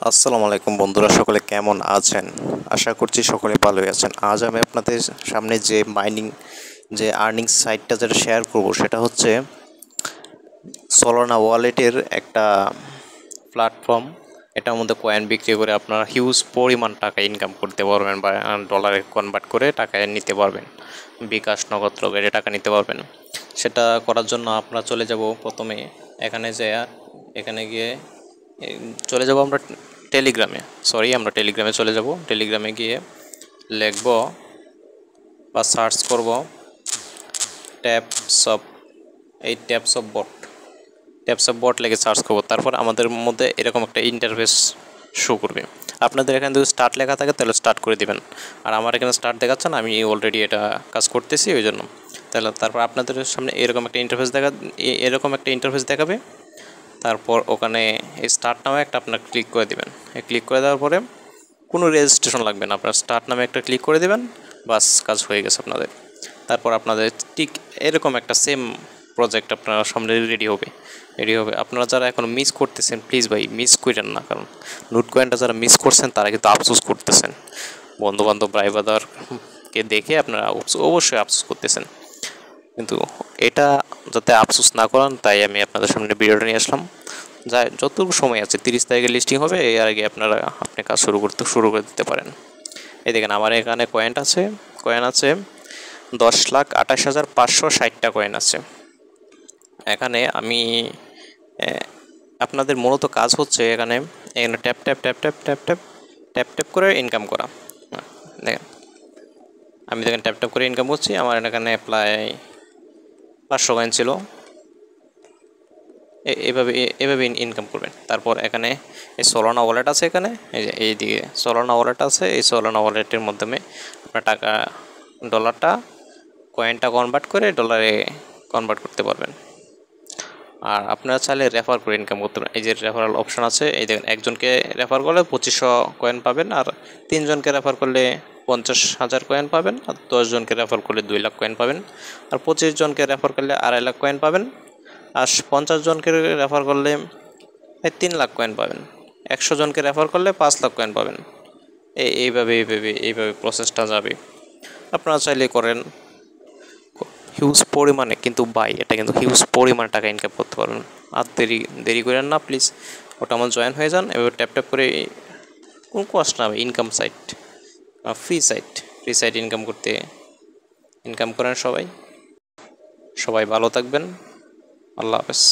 আসসালামু আলাইকুম বন্ধুরা, সকলে কেমন আছেন? আশা করছি সকলে ভালোই আছেন। আজ আমি আপনাদের সামনে যে আর্নিং সাইটটা যেটা শেয়ার করব সেটা হচ্ছে সলোনা ওয়ালেটের একটা প্ল্যাটফর্ম। এটার মধ্যে কয়েন বিক্রি করে আপনারা হিউজ পরিমাণ টাকা ইনকাম করতে পারবেন বা ডলারে কনভার্ট করে টাকায় নিতে পারবেন। বিকাশ, নগদ, রকেটে টাকা নিতে পারবেন। সেটা করার জন্য আমরা চলে যাব প্রথমে এখানে গিয়ে চলে যাব আমরা টেলিগ্রামে চলে যাব। টেলিগ্রামে গিয়ে লিখব বা সার্চ করব ট্যাপস অফ বট লিখে সার্চ করব। তারপর আমাদের মধ্যে এরকম একটা ইন্টারফেস শো করবে। আপনাদের এখানে যদি স্টার্ট লেখা থাকে তাহলে স্টার্ট করে দিবেন, আর আমার এখানে স্টার্ট দেখাচ্ছে না, আমি অলরেডি এটা কাজ করতেছি ওই জন্য। তারপর আপনাদের সামনে এরকম একটা ইন্টারফেস দেখাবে। তারপর ওখানে স্টার্ট নামে একটা আপনার ক্লিক করে দিবেন। ক্লিক করে দেওয়ার পরে কোনো রেজিস্ট্রেশন লাগবে না, আপনার স্টার্ট নামে একটা ক্লিক করে দেবেন, বাস কাজ হয়ে গেছে আপনাদের। তারপর আপনাদের ঠিক এরকম একটা সেম প্রজেক্ট আপনার সামনে রেডি হবে। আপনারা যারা এখন মিস করতেছেন, প্লিজ ভাই মিস করেন না, কারণ নোট কয়েনটা যারা মিস করছেন তারা কিন্তু আফসোস করতেছেন। বন্ধুবান্ধব, ভাই ব্রাদারকে দেখে আপনারা অবশ্যই আফসোস করতেছেন, কিন্তু এটা যাতে আফসোস না করেন তাই আমি আপনাদের সামনে ভিডিওটা নিয়ে আসলাম। যতটুকু সময় আছে, 30 তারিখে লিস্টিং হবে, এর আগে আপনি কাজ শুরু করে দিতে পারেন। এই দেখেন আমার এখানে কয়েন আছে 10,28,560টা কয়েন আছে। এখানে আমি আপনাদের মূলত কাজ হচ্ছে এখানে tap tap tap tap tap tap tap tap করে ইনকাম করা। দেখেন ট্যাপ ট্যাপ করে ইনকাম করছি। আমার এখানে প্রায় 500 কয়েন ছিল। এভাবে ইনকাম করবেন। তারপর এখানে এই সলোনা ওয়ালেট আছে, এখানে এইদিকে সলোনা ওয়ালেট আছে। এই সলোনা ওয়ালেটের মাধ্যমে আপনার কয়েনটা কনভার্ট করে ডলারে কনভার্ট করতে পারবেন। আর আপনারা চাইলে রেফার করে ইনকাম করতে পারেন। এই যে রেফারাল অপশন আছে, এই দেখেন একজনকে রেফার করলে 2500 কয়েন পাবেন, আর 3 জনকে রেফার করলে 50,000 কয়েন পাবেন, আর 10 জনকে রেফার করলে 2 লাখ কয়েন পাবেন, আর 25 জনকে রেফার করলে 2.5 লাখ কয়েন পাবেন, আর 50 জনকে রেফার করলে 3 লাখ কয়েন পাবেন, 100 জনকে রেফার করলে 5 লাখ কয়েন পাবেন। এইভাবে প্রসেসটা যাবে। আপনারা চাইলে করেন হিউজ পরিমাণে, কিন্তু এটা কিন্তু হিউজ পরিমাণে টাকা ইনকাম করতে পারবেন। আর দেরি করেন না প্লিজ, ওটা আমার জয়েন হয়ে যান। এবার ট্যাপ ট্যাপ করে কোনো কষ্ট না হবে, ফ্রি সাইট ইনকাম করেন। সবাই ভালো থাকবেন। আল্লাহ হাফেজ।